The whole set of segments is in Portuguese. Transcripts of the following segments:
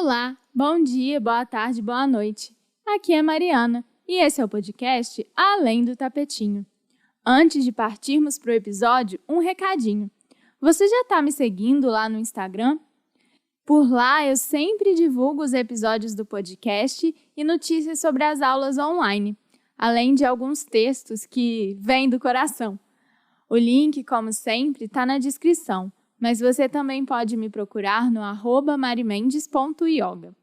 Olá, bom dia, boa tarde, boa noite. Aqui é Mariana e esse é o podcast Além do Tapetinho. Antes de partirmos para o episódio, um recadinho. Você já está me seguindo lá no Instagram? Por lá eu sempre divulgo os episódios do podcast e notícias sobre as aulas online, além de alguns textos que vêm do coração. O link, como sempre, está na descrição, mas você também pode me procurar no @marimendes.yoga.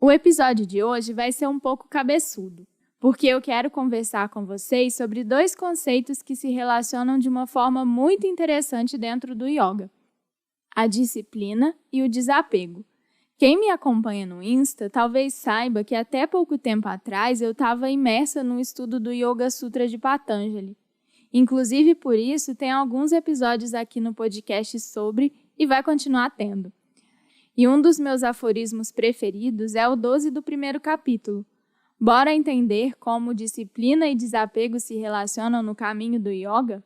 O episódio de hoje vai ser um pouco cabeçudo, porque eu quero conversar com vocês sobre dois conceitos que se relacionam de uma forma muito interessante dentro do yoga: a disciplina e o desapego. Quem me acompanha no Insta talvez saiba que até pouco tempo atrás eu estava imersa no estudo do Yoga Sutra de Patanjali. Inclusive, por isso, tem alguns episódios aqui no podcast sobre e vai continuar tendo. E um dos meus aforismos preferidos é o 12 do primeiro capítulo. Bora entender como disciplina e desapego se relacionam no caminho do yoga?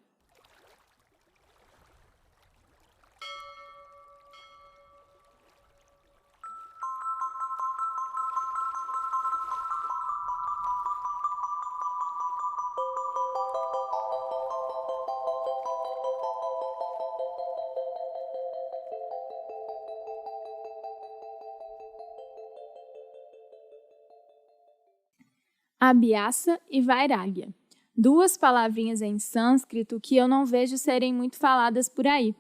Abhyasa e Vairagya, duas palavrinhas em sânscrito que eu não vejo serem muito faladas por aí.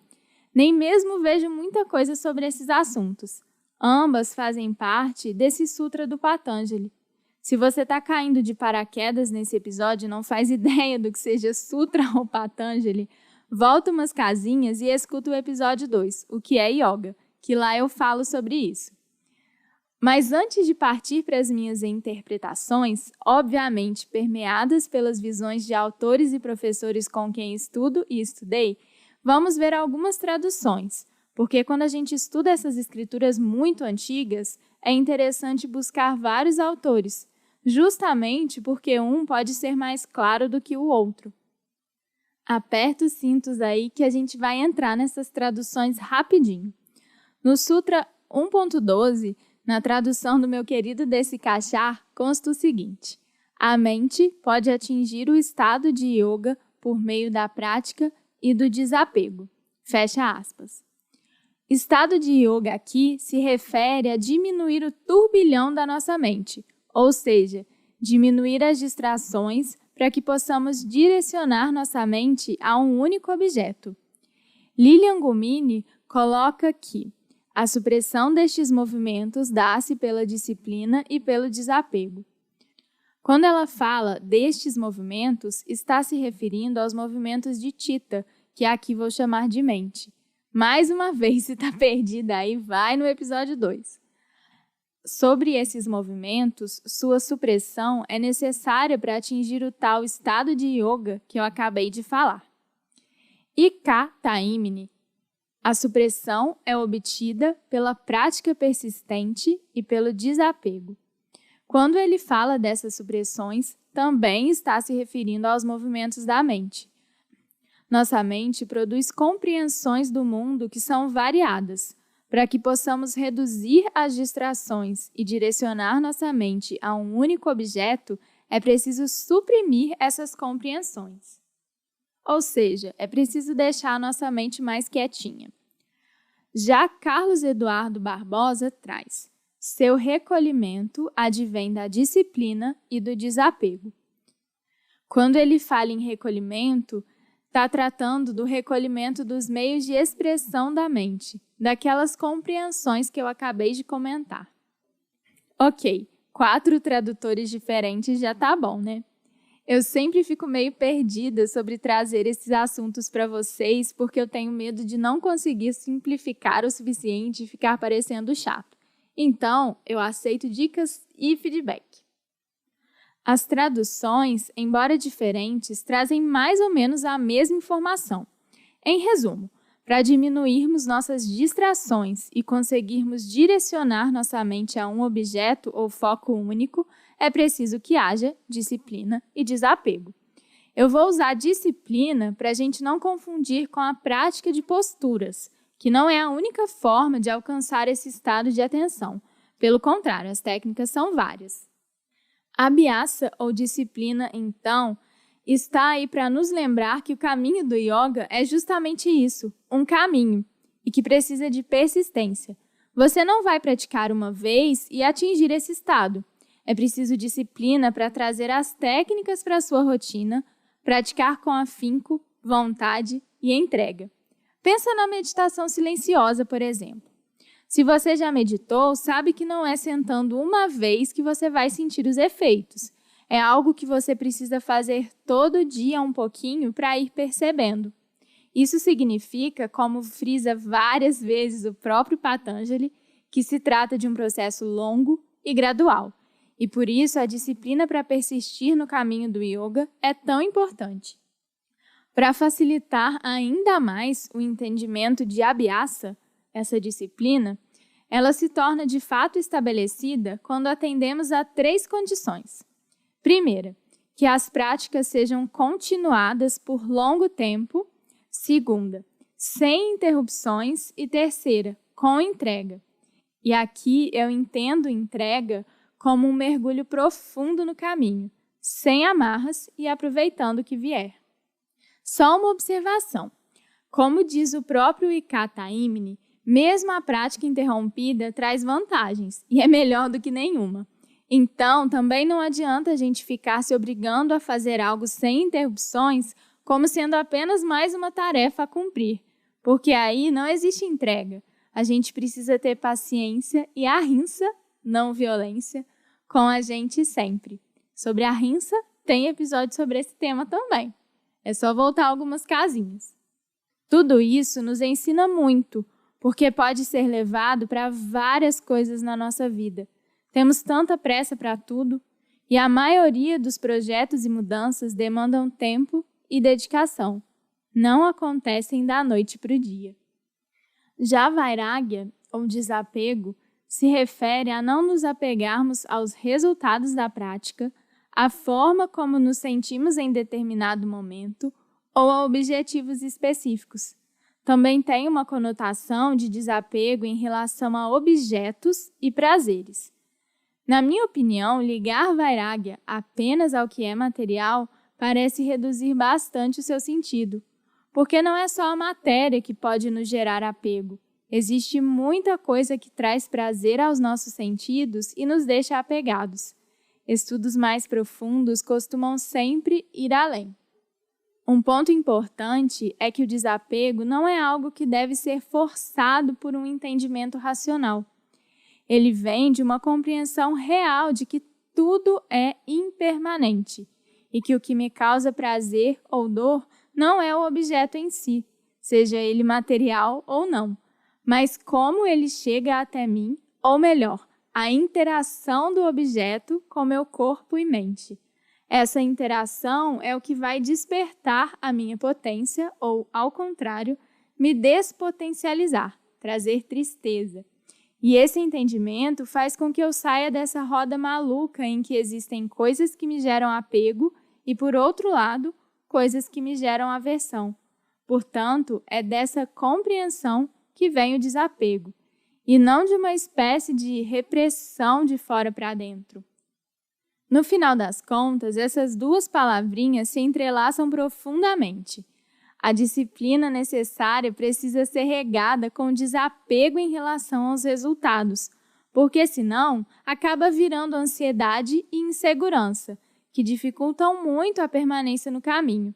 Nem mesmo vejo muita coisa sobre esses assuntos. Ambas fazem parte desse Sutra do Patanjali. Se você está caindo de paraquedas nesse episódio e não faz ideia do que seja Sutra ou Patanjali, volta umas casinhas e escuta o episódio 2, o que é Yoga, que lá eu falo sobre isso. Mas antes de partir para as minhas interpretações, obviamente permeadas pelas visões de autores e professores com quem estudo e estudei, vamos ver algumas traduções, porque quando a gente estuda essas escrituras muito antigas, é interessante buscar vários autores, justamente porque um pode ser mais claro do que o outro. Aperta os cintos aí que a gente vai entrar nessas traduções rapidinho. No Sutra 1.12, na tradução do meu querido Desi Kachar, consta o seguinte: a mente pode atingir o estado de yoga por meio da prática e do desapego. Fecha aspas. Estado de yoga aqui se refere a diminuir o turbilhão da nossa mente, ou seja, diminuir as distrações para que possamos direcionar nossa mente a um único objeto. Lilian Gomini coloca que a supressão destes movimentos dá-se pela disciplina e pelo desapego. Quando ela fala destes movimentos, está se referindo aos movimentos de Chitta, que aqui vou chamar de mente. Mais uma vez, se está perdida aí, vai no episódio 2. Sobre esses movimentos, sua supressão é necessária para atingir o tal estado de yoga que eu acabei de falar. Ika Taimini. A supressão é obtida pela prática persistente e pelo desapego. Quando ele fala dessas supressões, também está se referindo aos movimentos da mente. Nossa mente produz compreensões do mundo que são variadas. Para que possamos reduzir as distrações e direcionar nossa mente a um único objeto, é preciso suprimir essas compreensões. Ou seja, é preciso deixar a nossa mente mais quietinha. Já Carlos Eduardo Barbosa traz: seu recolhimento advém da disciplina e do desapego. Quando ele fala em recolhimento, está tratando do recolhimento dos meios de expressão da mente, daquelas compreensões que eu acabei de comentar. Ok, 4 tradutores diferentes já tá bom, né? Eu sempre fico meio perdida sobre trazer esses assuntos para vocês porque eu tenho medo de não conseguir simplificar o suficiente e ficar parecendo chato. Então, eu aceito dicas e feedback. As traduções, embora diferentes, trazem mais ou menos a mesma informação. Em resumo, para diminuirmos nossas distrações e conseguirmos direcionar nossa mente a um objeto ou foco único, é preciso que haja disciplina e desapego. Eu vou usar disciplina para a gente não confundir com a prática de posturas, que não é a única forma de alcançar esse estado de atenção, Pelo contrário, as técnicas são várias. A Abhyasa, ou disciplina, então, está aí para nos lembrar que o caminho do yoga é justamente isso, um caminho, e que precisa de persistência. Você não vai praticar uma vez e atingir esse estado. É preciso disciplina para trazer as técnicas para a sua rotina, praticar com afinco, vontade e entrega. Pensa na meditação silenciosa, por exemplo. Se você já meditou, sabe que não é sentando uma vez que você vai sentir os efeitos. É algo que você precisa fazer todo dia um pouquinho para ir percebendo. Isso significa, como frisa várias vezes o próprio Patanjali, que se trata de um processo longo e gradual. E por isso a disciplina para persistir no caminho do yoga é tão importante. Para facilitar ainda mais o entendimento de Abhyasa, essa disciplina, ela se torna de fato estabelecida quando atendemos a 3 condições. Primeira, que as práticas sejam continuadas por longo tempo. Segunda, sem interrupções. E terceira, com entrega. E aqui eu entendo entrega como um mergulho profundo no caminho, sem amarras e aproveitando o que vier. Só uma observação. Como diz o próprio Ikataimini, mesmo a prática interrompida traz vantagens e é melhor do que nenhuma. Então, também não adianta a gente ficar se obrigando a fazer algo sem interrupções como sendo apenas mais uma tarefa a cumprir, porque aí não existe entrega. A gente precisa ter paciência e ahimsa, não violência, com a gente sempre. Sobre a ahimsa, tem episódio sobre esse tema também. É só voltar algumas casinhas. Tudo isso nos ensina muito, porque pode ser levado para várias coisas na nossa vida. Temos tanta pressa para tudo, e a maioria dos projetos e mudanças demandam tempo e dedicação. Não acontecem da noite para o dia. Já Vairagya, ou desapego, se refere a não nos apegarmos aos resultados da prática, à forma como nos sentimos em determinado momento ou a objetivos específicos. Também tem uma conotação de desapego em relação a objetos e prazeres. Na minha opinião, ligar Vairagya apenas ao que é material parece reduzir bastante o seu sentido, porque não é só a matéria que pode nos gerar apego. Existe muita coisa que traz prazer aos nossos sentidos e nos deixa apegados. Estudos mais profundos costumam sempre ir além. Um ponto importante é que o desapego não é algo que deve ser forçado por um entendimento racional. Ele vem de uma compreensão real de que tudo é impermanente e que o que me causa prazer ou dor não é o objeto em si, seja ele material ou não, mas como ele chega até mim, ou melhor, a interação do objeto com meu corpo e mente. Essa interação é o que vai despertar a minha potência ou, ao contrário, me despotencializar, trazer tristeza. E esse entendimento faz com que eu saia dessa roda maluca em que existem coisas que me geram apego e, por outro lado, coisas que me geram aversão. Portanto, é dessa compreensão que vem o desapego, e não de uma espécie de repressão de fora para dentro. No final das contas, essas 2 palavrinhas se entrelaçam profundamente. A disciplina necessária precisa ser regada com desapego em relação aos resultados, porque senão acaba virando ansiedade e insegurança, que dificultam muito a permanência no caminho.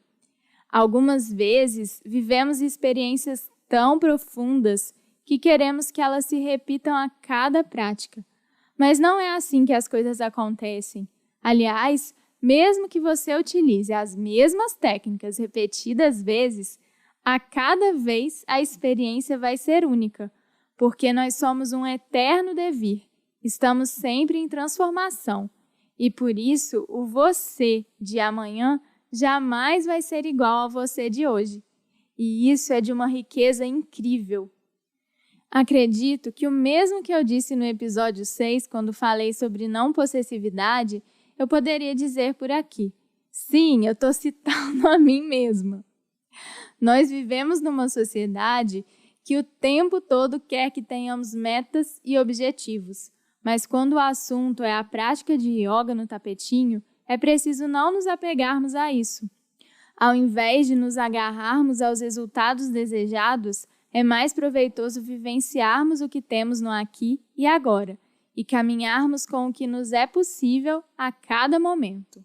Algumas vezes vivemos experiências tão profundas que queremos que elas se repitam a cada prática. Mas não é assim que as coisas acontecem. Aliás, mesmo que você utilize as mesmas técnicas repetidas vezes, a cada vez a experiência vai ser única, porque nós somos um eterno devir, estamos sempre em transformação, e por isso o você de amanhã jamais vai ser igual ao você de hoje. E isso é de uma riqueza incrível. Acredito que o mesmo que eu disse no episódio 6, quando falei sobre não possessividade, eu poderia dizer por aqui. Sim, eu estou citando a mim mesma. Nós vivemos numa sociedade que o tempo todo quer que tenhamos metas e objetivos. Mas quando o assunto é a prática de yoga no tapetinho, é preciso não nos apegarmos a isso. Ao invés de nos agarrarmos aos resultados desejados, é mais proveitoso vivenciarmos o que temos no aqui e agora e caminharmos com o que nos é possível a cada momento.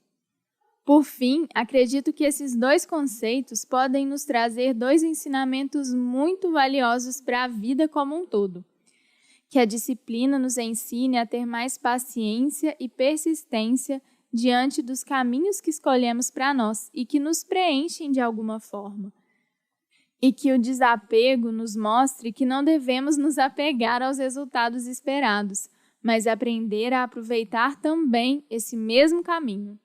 Por fim, acredito que esses dois conceitos podem nos trazer dois ensinamentos muito valiosos para a vida como um todo. Que a disciplina nos ensine a ter mais paciência e persistência diante dos caminhos que escolhemos para nós e que nos preenchem de alguma forma. E que o desapego nos mostre que não devemos nos apegar aos resultados esperados, mas aprender a aproveitar também esse mesmo caminho.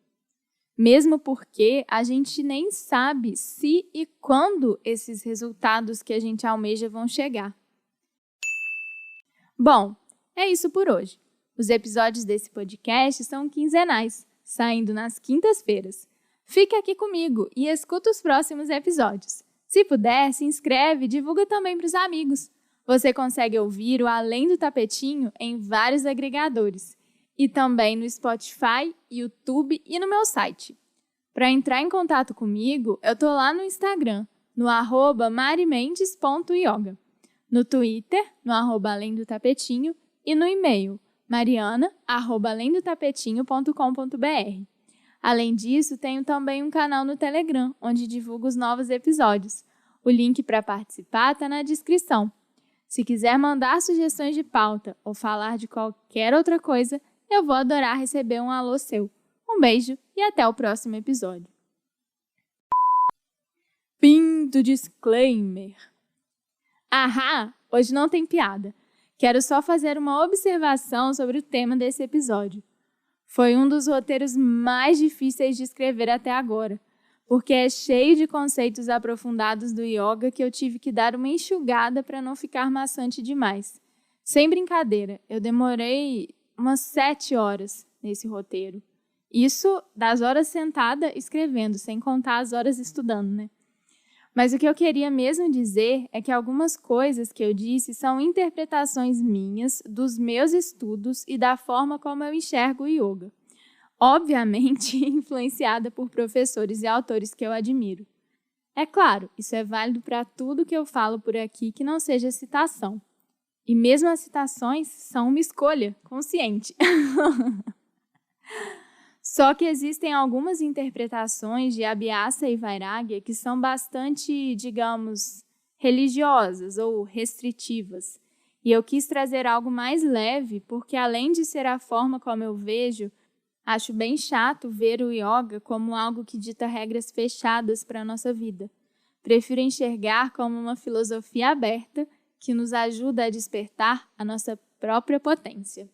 Mesmo porque a gente nem sabe se e quando esses resultados que a gente almeja vão chegar. Bom, é isso por hoje. Os episódios desse podcast são quinzenais, saindo nas quintas-feiras. Fique aqui comigo e escuta os próximos episódios. Se puder, se inscreve e divulga também para os amigos. Você consegue ouvir o Além do Tapetinho em vários agregadores e também no Spotify, YouTube e no meu site. Para entrar em contato comigo, eu estou lá no Instagram, no @marimendes.yoga, no Twitter, no @alemdotapetinho e no e-mail mariana@alemdotapetinho.com.br. Além disso, tenho também um canal no Telegram, onde divulgo os novos episódios. O link para participar está na descrição. Se quiser mandar sugestões de pauta ou falar de qualquer outra coisa, eu vou adorar receber um alô seu. Um beijo e até o próximo episódio. Fim do disclaimer. Ahá, hoje não tem piada. Quero só fazer uma observação sobre o tema desse episódio. Foi um dos roteiros mais difíceis de escrever até agora, porque é cheio de conceitos aprofundados do yoga que eu tive que dar uma enxugada para não ficar maçante demais. Sem brincadeira, eu demorei umas 7 horas nesse roteiro. Isso das horas sentada escrevendo, sem contar as horas estudando, né? Mas o que eu queria mesmo dizer é que algumas coisas que eu disse são interpretações minhas, dos meus estudos e da forma como eu enxergo o yoga. Obviamente, influenciada por professores e autores que eu admiro. É claro, isso é válido para tudo que eu falo por aqui que não seja citação. E mesmo as citações são uma escolha consciente. Só que existem algumas interpretações de Abhyasa e Vairagya que são bastante, digamos, religiosas ou restritivas. E eu quis trazer algo mais leve, porque além de ser a forma como eu vejo, acho bem chato ver o yoga como algo que dita regras fechadas para a nossa vida. Prefiro enxergar como uma filosofia aberta que nos ajuda a despertar a nossa própria potência.